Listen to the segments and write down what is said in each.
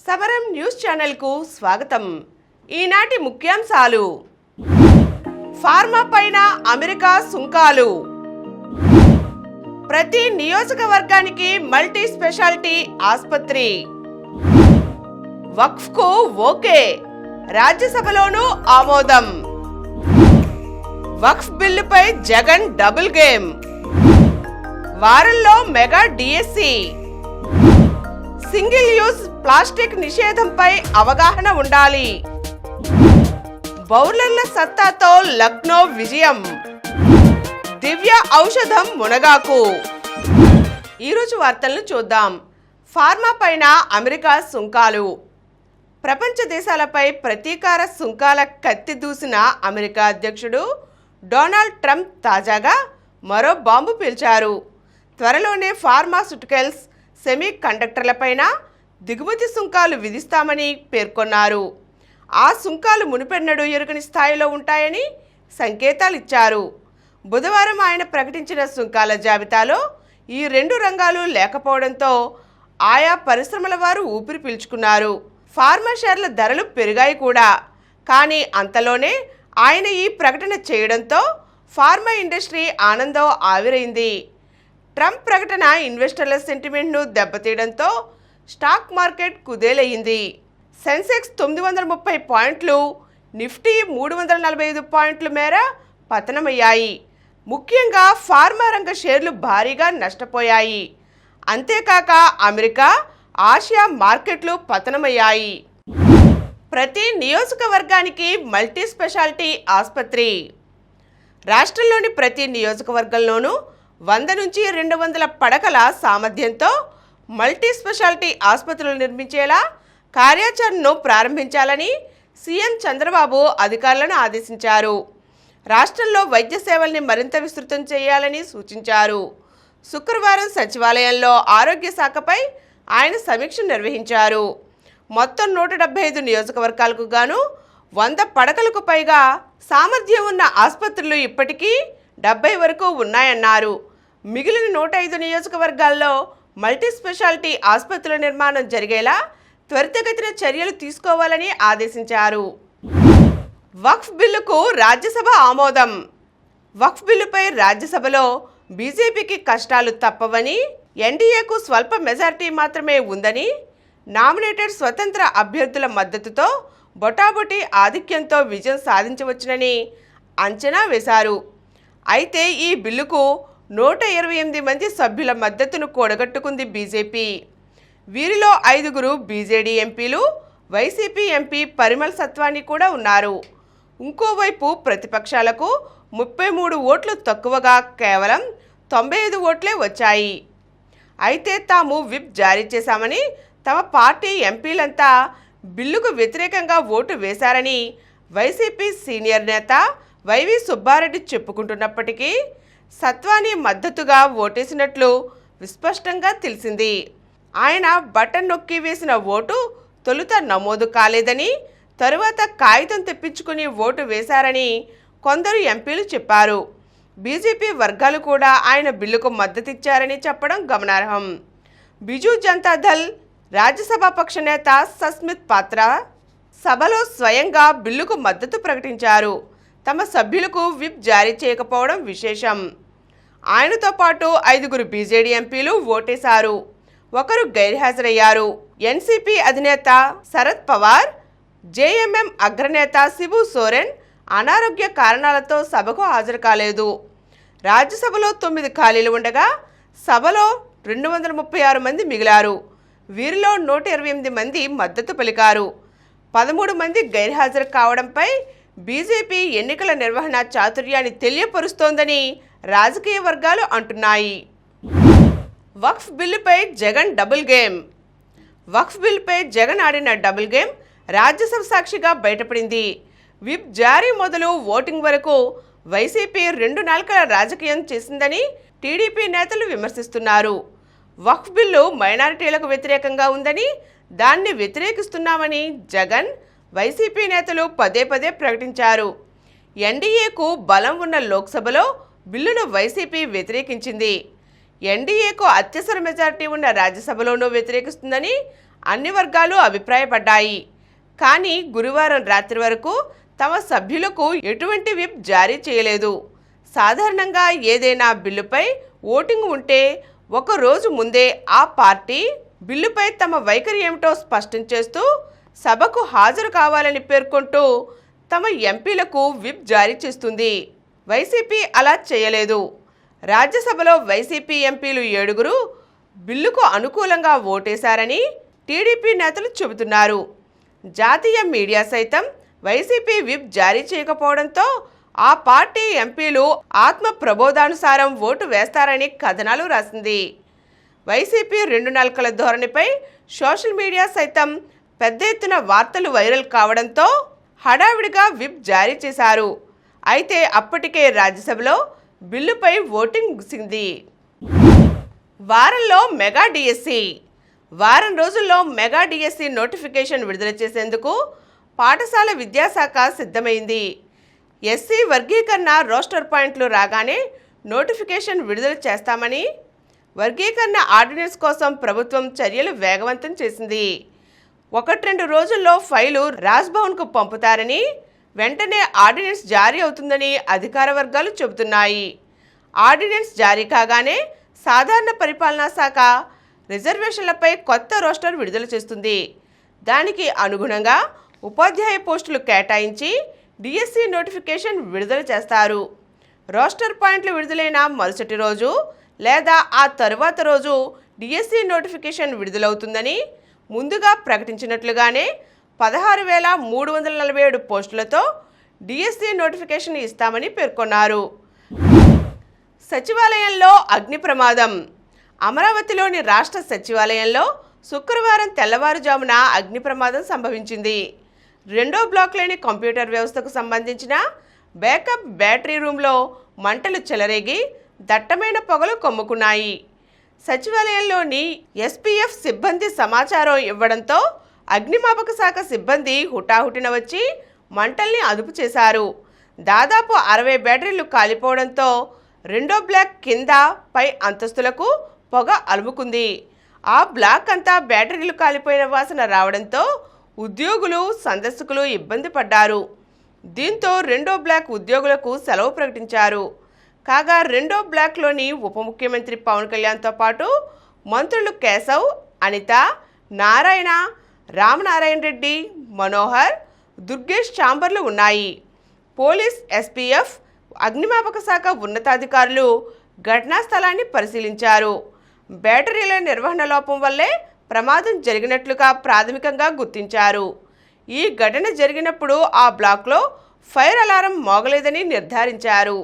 సమరం న్యూస్ ఛానల్కు స్వాగతం. ఈనాటి ముఖ్యాంశాలు: ఫార్మా పైన అమెరికా సుంకాలు, ప్రతి నియోజకవర్గానికి మల్టీ స్పెషాలిటీ ఆసుపత్రి, వక్ఫ్కు ఓకే, రాజ్యసభలోనూ ఆమోదం, వక్ఫ్ బిల్లుపై జగన్ డబుల్ గేమ్, వారంలో mega DSC, single use plastic నిషేధంపై అవగాహన ఉండాలి, బౌలర్ల సత్తాతో లక్నో విజయం, దివ్య ఔషధం మునగాకు. ఈరోజు వార్తలను చూద్దాం. ఫార్మా పైన అమెరికా సుంకాలు. ప్రపంచ దేశాలపై ప్రతీకార సుంకాల కత్తి దూసిన అమెరికా అధ్యక్షుడు డొనాల్డ్ ట్రంప్ తాజాగా మరో బాంబు పేల్చారు. త్వరలోనే ఫార్మాస్యూటికల్స్, సెమీ కండక్టర్లపైన దిగుమతి సుంకాలు విధిస్తామని పేర్కొన్నారు. ఆ సుంకాలు మునుపెన్నడూ ఎరుగని స్థాయిలో ఉంటాయని సంకేతాలిచ్చారు. బుధవారం ఆయన ప్రకటించిన సుంకాల జాబితాలో ఈ రెండు రంగాలు లేకపోవడంతో ఆయా పరిశ్రమల వారు ఊపిరి పీల్చుకున్నారు. ఫార్మా షేర్ల ధరలు పెరిగాయి కూడా. కానీ అంతలోనే ఆయన ఈ ప్రకటన చేయడంతో ఫార్మా ఇండస్ట్రీ ఆనందం ఆవిరైంది. ట్రంప్ ప్రకటన ఇన్వెస్టర్ల సెంటిమెంట్ను దెబ్బతీయడంతో స్టాక్ మార్కెట్ కుదేలయ్యింది. సెన్సెక్స్ 930 పాయింట్లు, నిఫ్టీ 345 పాయింట్ల మేర పతనమయ్యాయి. ముఖ్యంగా ఫార్మా రంగ షేర్లు భారీగా నష్టపోయాయి. అంతేకాక అమెరికా, ఆసియా మార్కెట్లు పతనమయ్యాయి. ప్రతి నియోజకవర్గానికి మల్టీ స్పెషాలిటీ ఆసుపత్రి. రాష్ట్రంలోని ప్రతి నియోజకవర్గంలోనూ 100 నుంచి 200 పడకల సామర్థ్యంతో మల్టీ స్పెషాలిటీ ఆసుపత్రులు నిర్మించేలా కార్యాచరణను ప్రారంభించాలని సీఎం చంద్రబాబు అధికారులను ఆదేశించారు. రాష్ట్రంలో వైద్య సేవల్ని మరింత విస్తృతం చేయాలని సూచించారు. శుక్రవారం సచివాలయంలో ఆరోగ్య శాఖపై ఆయన సమీక్ష నిర్వహించారు. మొత్తం 175 నియోజకవర్గాలకు గాను 100 పడకలకు పైగా సామర్థ్యం ఉన్న ఆసుపత్రులు ఇప్పటికీ 70 వరకు ఉన్నాయన్నారు. మిగిలిన 105 నియోజకవర్గాల్లో మల్టీ స్పెషాలిటీ ఆసుపత్రుల నిర్మాణం జరిగేలా త్వరితగతిన చర్యలు తీసుకోవాలని ఆదేశించారు. వక్ఫ్ బిల్లుకు రాజ్యసభ ఆమోదం. వక్ఫ్ బిల్లుపై రాజ్యసభలో బీజేపీకి కష్టాలు తప్పవని, ఎన్డీఏకు స్వల్ప మెజారిటీ మాత్రమే ఉందని, నామినేటెడ్ స్వతంత్ర అభ్యర్థుల మద్దతుతో బొటాబొటి ఆధిక్యంతో విజయం సాధించవచ్చునని అంచనా వేశారు. అయితే ఈ బిల్లుకు 128 మంది సభ్యుల మద్దతును కూడగట్టుకుంది బీజేపీ. వీరిలో 5 బీజేడీ ఎంపీలు, వైసీపీ ఎంపీ పరిమల్ సత్వానీ కూడా ఉన్నారు. ఇంకోవైపు ప్రతిపక్షాలకు 33 ఓట్లు తక్కువగా కేవలం 95 ఓట్లే వచ్చాయి. అయితే తాము విప్ జారీ చేశామని తమ పార్టీ ఎంపీలంతా బిల్లుకు వ్యతిరేకంగా ఓటు వేశారని వైసీపీ సీనియర్ నేత వైవి సుబ్బారెడ్డి చెప్పుకుంటున్నప్పటికీ సత్వానీ మద్దతుగా ఓటేసినట్లు విస్పష్టంగా తెలిసింది. ఆయన బటన్ నొక్కి వేసిన ఓటు తొలుత నమోదు కాలేదని, తరువాత కాగితం తెప్పించుకుని ఓటు వేశారని కొందరు ఎంపీలు చెప్పారు. బీజేపీ వర్గాలు కూడా ఆయన బిల్లుకు మద్దతిచ్చారని చెప్పడం గమనార్హం. బిజు జనతాదళ్ రాజ్యసభ పక్ష నేత సస్మిత్ పాత్ర సభలో స్వయంగా బిల్లుకు మద్దతు ప్రకటించారు. తమ సభ్యులకు విప్ జారీ చేయకపోవడం విశేషం. ఆయనతో పాటు 5 బీజేడీ ఎంపీలు ఓటేశారు. ఒకరు గైర్హాజరయ్యారు. ఎన్సీపీ అధినేత శరద్ పవార్, జేఎంఎం అగ్రనేత శిబు సోరెన్ అనారోగ్య కారణాలతో సభకు హాజరు కాలేదు. రాజ్యసభలో 9 ఖాళీలు ఉండగా సభలో 236 మంది మిగిలారు. వీరిలో 128 మంది మద్దతు పలికారు. 13 మంది గైర్హాజరు కావడంపై బీజేపీ ఎన్నికల నిర్వహణ చాతుర్యాన్ని తెలియపరుస్తోందని రాజకీయ వర్గాలు అంటున్నాయి. వక్ఫ్ బిల్లుపై జగన్ డబుల్ గేమ్. వక్ఫ్ బిల్లుపై జగన్ ఆడిన డబుల్ గేమ్ రాజ్యసభ సాక్షిగా బయటపడింది. విప్ జారీ మొదలు ఓటింగ్ వరకు వైసీపీ 2 నాల్కల రాజకీయం చేసిందని టీడీపీ నేతలు విమర్శిస్తున్నారు. వక్ఫ్ బిల్లు మైనారిటీలకు వ్యతిరేకంగా ఉందని, దాన్ని వ్యతిరేకిస్తున్నామని జగన్, వైసీపీ నేతలు పదే ప్రకటించారు. ఎన్డీఏకు బలం ఉన్న లోక్సభలో బిల్లును వైసీపీ వ్యతిరేకించింది. ఎన్డీఏకు అత్యవసర మెజారిటీ ఉన్న రాజ్యసభలోనూ వ్యతిరేకిస్తుందని అన్ని వర్గాలు అభిప్రాయపడ్డాయి. కానీ గురువారం రాత్రి వరకు తమ సభ్యులకు ఎటువంటి విప్ జారీ చేయలేదు. సాధారణంగా ఏదైనా బిల్లుపై ఓటింగ్ ఉంటే ఒక రోజు ముందే ఆ పార్టీ బిల్లుపై తమ వైఖరి ఏమిటో స్పష్టం చేస్తూ సభకు హాజరు కావాలని పేర్కొంటూ తమ ఎంపీలకు విప్ జారీ చేస్తుంది. వైసీపీ అలా చేయలేదు. రాజ్యసభలో వైసీపీ ఎంపీలు 7 బిల్లుకు అనుకూలంగా ఓటేశారని టీడీపీ నేతలు చెబుతున్నారు. జాతీయ మీడియా సైతం వైసీపీ విప్ జారీ చేయకపోవడంతో ఆ పార్టీ ఎంపీలు ఆత్మ ప్రబోధానుసారం ఓటు వేస్తారని కథనాలు రాసింది. వైసీపీ 2 నాల్కల ధోరణిపై సోషల్ మీడియా సైతం పెద్ద ఎత్తున వార్తలు వైరల్ కావడంతో హడావిడిగా విప్ జారీ చేశారు. అయితే అప్పటికే రాజ్యసభలో బిల్లుపై ఓటింగ్ ముగిసింది. వారంలో మెగా డిఎస్సి. వారం రోజుల్లో మెగా డిఎస్సి నోటిఫికేషన్ విడుదల చేసేందుకు పాఠశాల విద్యాశాఖ సిద్ధమైంది. ఎస్సీ వర్గీకరణ రోస్టర్ పాయింట్లు రాగానే నోటిఫికేషన్ విడుదల చేస్తామని, వర్గీకరణ ఆర్డినెన్స్ కోసం ప్రభుత్వం చర్యలు వేగవంతం చేసింది. 1-2 రోజుల్లో ఫైలు రాజ్భవన్కు పంపుతారని, వెంటనే ఆర్డినెన్స్ జారీ అవుతుందని అధికార వర్గాలు చెబుతున్నాయి. ఆర్డినెన్స్ జారీ కాగానే సాధారణ పరిపాలనా శాఖ రిజర్వేషన్లపై కొత్త రోస్టర్ విడుదల చేస్తుంది. దానికి అనుగుణంగా ఉపాధ్యాయ పోస్టులు కేటాయించి డిఎస్సి నోటిఫికేషన్ విడుదల చేస్తారు. రోస్టర్ పాయింట్లు విడుదలైన మరుసటి రోజు లేదా ఆ తరువాత రోజు డిఎస్సి నోటిఫికేషన్ విడుదలవుతుందని ముందుగా ప్రకటించినట్లుగానే 16,347 పోస్టులతో డిఎస్సి నోటిఫికేషన్ ఇస్తామని పేర్కొన్నారు. సచివాలయంలో అగ్ని ప్రమాదం. అమరావతిలోని రాష్ట్ర సచివాలయంలో శుక్రవారం తెల్లవారుజామున అగ్ని ప్రమాదం సంభవించింది. 2వ బ్లాక్లోని కంప్యూటర్ వ్యవస్థకు సంబంధించిన బ్యాకప్ బ్యాటరీ రూమ్లో మంటలు చెలరేగి దట్టమైన పొగలు కమ్ముకున్నాయి. సచివాలయంలోని ఎస్పీఎఫ్ సిబ్బంది సమాచారం ఇవ్వడంతో అగ్నిమాపక శాఖ సిబ్బంది హుటాహుటిన వచ్చి మంటల్ని అదుపు చేశారు. దాదాపు 60 బ్యాటరీలు కాలిపోవడంతో 2వ బ్లాక్ కింద పై అంతస్తులకు పొగ అలుముకుంది. ఆ బ్లాక్ అంతా బ్యాటరీలు కాలిపోయిన వాసన రావడంతో ఉద్యోగులు, సందర్శకులు ఇబ్బంది పడ్డారు. దీంతో 2వ బ్లాక్ ఉద్యోగులకు సెలవు ప్రకటించారు. కాగా 2వ బ్లాక్లోని ఉప ముఖ్యమంత్రి పవన్ కళ్యాణ్తో పాటు మంత్రులు కేశవ్, అనిత, నారాయణ, రామనారాయణ రెడ్డి, మనోహర్, దుర్గేష్ ఛాంబర్లు ఉన్నాయి. పోలీస్, ఎస్పీఎఫ్, అగ్నిమాపక శాఖ ఉన్నతాధికారులు ఘటనా స్థలాన్ని పరిశీలించారు. బ్యాటరీల నిర్వహణ లోపం వల్లే ప్రమాదం జరిగినట్లుగా ప్రాథమికంగా గుర్తించారు. ఈ ఘటన జరిగినప్పుడు ఆ బ్లాక్లో ఫైర్ అలారం మోగలేదని నిర్ధారించారు.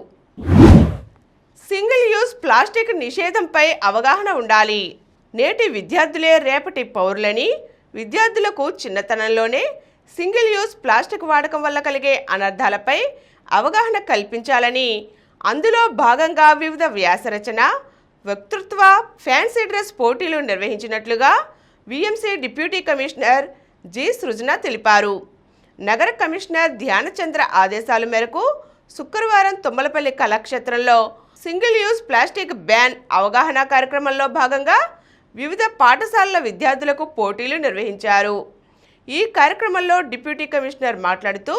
సింగిల్ యూజ్ ప్లాస్టిక్ నిషేధంపై అవగాహన ఉండాలి. నేటి విద్యార్థులే రేపటి పౌరులని, విద్యార్థులకు చిన్నతనంలోనే సింగిల్ యూజ్ ప్లాస్టిక్ వాడకం వల్ల కలిగే అనర్థాలపై అవగాహన కల్పించాలని, అందులో భాగంగా వివిధ వ్యాసరచన, వక్తృత్వ, ఫ్యాన్సీ డ్రెస్ పోటీలు నిర్వహించినట్లుగా విఎంసీ డిప్యూటీ కమిషనర్ జి సృజన తెలిపారు. నగర కమిషనర్ ధ్యానచంద్ర ఆదేశాల మేరకు శుక్రవారం తుమ్మలపల్లి కళాక్షేత్రంలో సింగిల్ యూజ్ ప్లాస్టిక్ బ్యాన్ అవగాహన కార్యక్రమంలో భాగంగా వివిధ పాఠశాలల విద్యార్థులకు పోటీలు నిర్వహించారు. ఈ కార్యక్రమంలో డిప్యూటీ కమిషనర్ మాట్లాడుతూ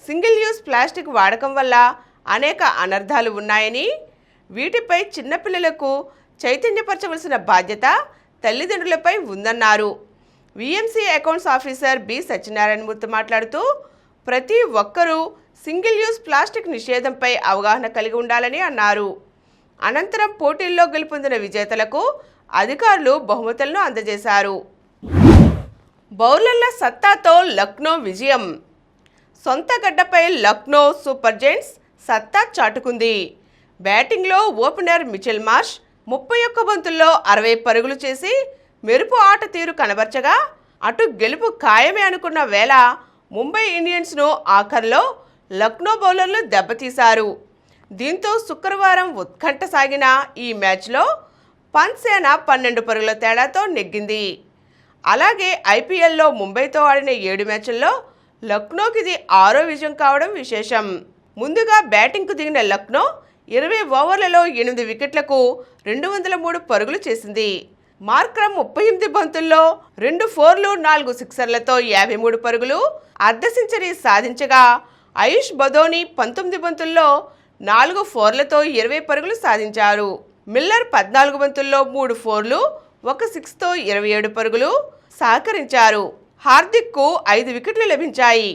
సింగిల్ యూజ్ ప్లాస్టిక్ వాడకం వల్ల అనేక అనర్థాలు ఉన్నాయని, వీటిపై చిన్నపిల్లలకు చైతన్యపరచవలసిన బాధ్యత తల్లిదండ్రులపై ఉందన్నారు. VMC accounts officer B Satyanarayanamurthy మాట్లాడుతూ ప్రతి ఒక్కరూ సింగిల్ యూజ్ ప్లాస్టిక్ నిషేధంపై అవగాహన కలిగి ఉండాలని అన్నారు. అనంతరం పోటీల్లో గెలుపొందిన విజేతలకు అధికారులు బహుమతులను అందజేశారు. బౌలర్ల సత్తాతో లక్నో విజయం. సొంత గడ్డపై లక్నో సూపర్ జైంట్స్ సత్తా చాటుకుంది. బ్యాటింగ్లో ఓపెనర్ మిచెల్ మార్ష్ 31 బంతుల్లో 60 పరుగులు చేసి మెరుపు ఆట తీరు కనబర్చగా, అటు గెలుపు ఖాయమే అనుకున్న వేళ ముంబై ఇండియన్స్ను ఆఖర్లో లక్నో బౌలర్లు దెబ్బతీశారు. దీంతో శుక్రవారం ఉత్కంఠ సాగిన ఈ మ్యాచ్లో పంత్ సేన 12 పరుగుల తేడాతో నెగ్గింది. అలాగే ఐపీఎల్లో ముంబైతో ఆడిన 7 మ్యాచ్ల్లో లక్నోకి ఇది 6వ విజయం కావడం విశేషం. ముందుగా బ్యాటింగ్కు దిగిన లక్నో 20 ఓవర్లలో 8 వికెట్లకు 203 పరుగులు చేసింది. మార్క్రమ్ 38 బంతుల్లో 2 4లు 4 సిక్సర్లతో 53 పరుగులు అర్ధ సెంచరీ సాధించగా ఆయుష్ బదోని 19 బంతుల్లో 4 4లతో 20 పరుగులు సాధించారు. మిల్లర్ 14 బంతుల్లో 3 4లు 1 6తో 27 పరుగులు సహకరించారు. హార్దిక్కు 5 వికెట్లు లభించాయి.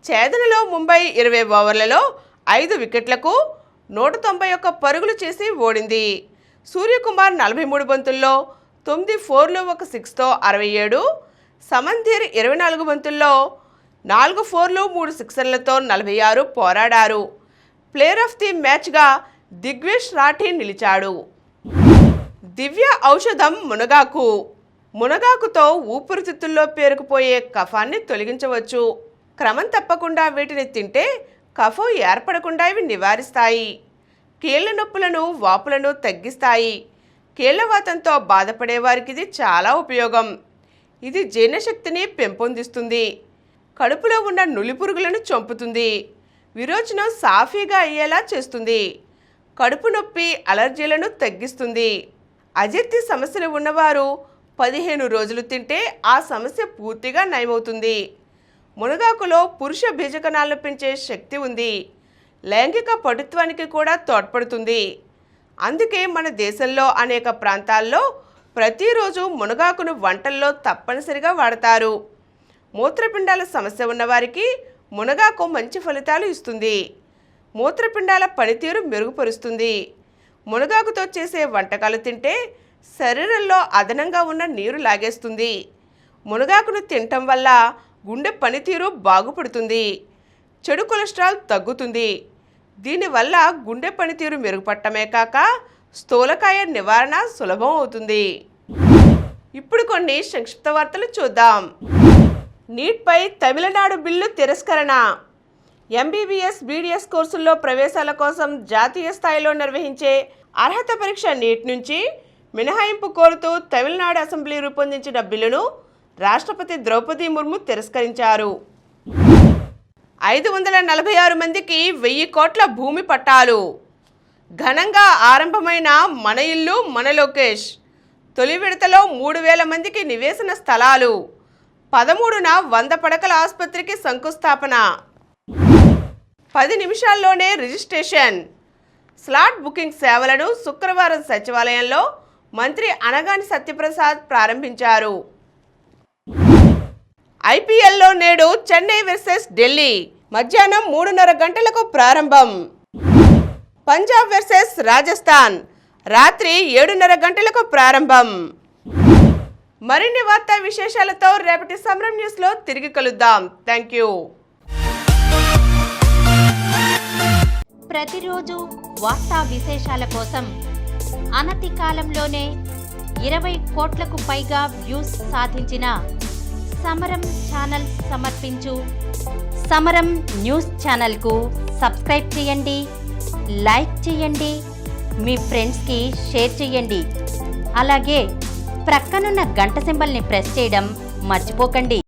ఛేదనలో ముంబై 20 ఓవర్లలో 5 వికెట్లకు 191 పరుగులు చేసి ఓడింది. సూర్యకుమార్ 43 బంతుల్లో 9 4లు 1 6తో 67, సమంధీర్ 24 బంతుల్లో 4 4లు 3 సిక్సర్లతో 46 పోరాడారు. ప్లేయర్ ఆఫ్ ది మ్యాచ్గా దిగ్వేష్ రాఠీ నిలిచాడు. దివ్య ఔషధం మునగాకు. మునగాకుతో ఊపిరితిత్తుల్లో పేరుకుపోయే కఫాన్ని తొలగించవచ్చు. క్రమం తప్పకుండా వీటిని తింటే కఫం ఏర్పడకుండా ఇవి నివారిస్తాయి. కీళ్ల నొప్పులను వాపులను తగ్గిస్తాయి. కీళ్లవాతంతో బాధపడే వారికి ఇది చాలా ఉపయోగం. ఇది జీర్ణశక్తిని పెంపొందిస్తుంది. కడుపులో ఉన్న నులిపురుగులను చంపుతుంది. విరోచనం సాఫీగా అయ్యేలా చేస్తుంది. కడుపు నొప్పి అలర్జీలను తగ్గిస్తుంది. అజీర్తి సమస్యలు ఉన్నవారు 15 రోజులు తింటే ఆ సమస్య పూర్తిగా నయమవుతుంది. మునగాకులో పురుష బీజకణాలను పెంచే శక్తి ఉంది. లైంగిక పటుత్వానికి కూడా తోడ్పడుతుంది. అందుకే మన దేశంలో అనేక ప్రాంతాల్లో ప్రతిరోజు మునగాకును వంటల్లో తప్పనిసరిగా వాడతారు. మూత్రపిండాల సమస్య ఉన్నవారికి మునగాకు మంచి ఫలితాలు ఇస్తుంది. మూత్రపిండాల పనితీరు మెరుగుపరుస్తుంది. మునగాకుతో చేసే వంటకాలు తింటే శరీరంలో అదనంగా ఉన్న నీరు లాగేస్తుంది. మునగాకును తినటం వల్ల గుండె పనితీరు బాగుపడుతుంది. చెడు కొలెస్ట్రాల్ తగ్గుతుంది. దీనివల్ల గుండె పనితీరు మెరుగుపడటమే కాక స్థూలకాయ నివారణ సులభం అవుతుంది. ఇప్పుడు కొన్ని సంక్షిప్త వార్తలు చూద్దాం. నీట్పై తమిళనాడు బిల్లు తిరస్కరణ. ఎంబీబీఎస్ బీడీఎస్ కోర్సుల్లో ప్రవేశాల కోసం జాతీయ స్థాయిలో నిర్వహించే అర్హత పరీక్ష నీట్ నుంచి మినహాయింపు కోరుతూ తమిళనాడు అసెంబ్లీ రూపొందించిన బిల్లును రాష్ట్రపతి ద్రౌపది ముర్ము తిరస్కరించారు. 546 మందికి 1000 కోట్ల భూమి పట్టాలు. ఘనంగా ఆరంభమైన మన ఇల్లు మన లోకేష్. తొలి విడతలో 3000 మందికి నివేశన స్థలాలు. 13న 100 పడకల ఆసుపత్రికి శంకుస్థాపన. 10 నిమిషాల్లోనే రిజిస్ట్రేషన్. స్లాట్ బుకింగ్ సేవలను శుక్రవారం సచివాలయంలో మంత్రి అనగాని సత్యప్రసాద్ ప్రారంభించారు. ఐపీఎల్లో నేడు చెన్నై వర్సెస్ ఢిల్లీ మధ్యాహ్నం 3:30 గంటలకు ప్రారంభం. పంజాబ్ వర్సెస్ రాజస్థాన్ రాత్రి 7:30 గంటలకు ప్రారంభం. మరిన్ని వార్తా విశేషాలతో రేపటి సమరం న్యూస్లో తిరిగి కలుద్దాం. Thank you. ప్రతిరోజు వార్తా విశేషాల కోసం అనతి కాలంలోనే 20 కోట్లకు పైగా వ్యూస్ సాధించిన సమరం ఛానల్ సమర్పించు సమరం న్యూస్ ఛానల్కు సబ్స్క్రైబ్ చేయండి, లైక్ చేయండి, మీ ఫ్రెండ్స్కి షేర్ చేయండి. అలాగే ప్రక్కనున్న గంట సింబల్ని ప్రెస్ చేయడం మర్చిపోకండి.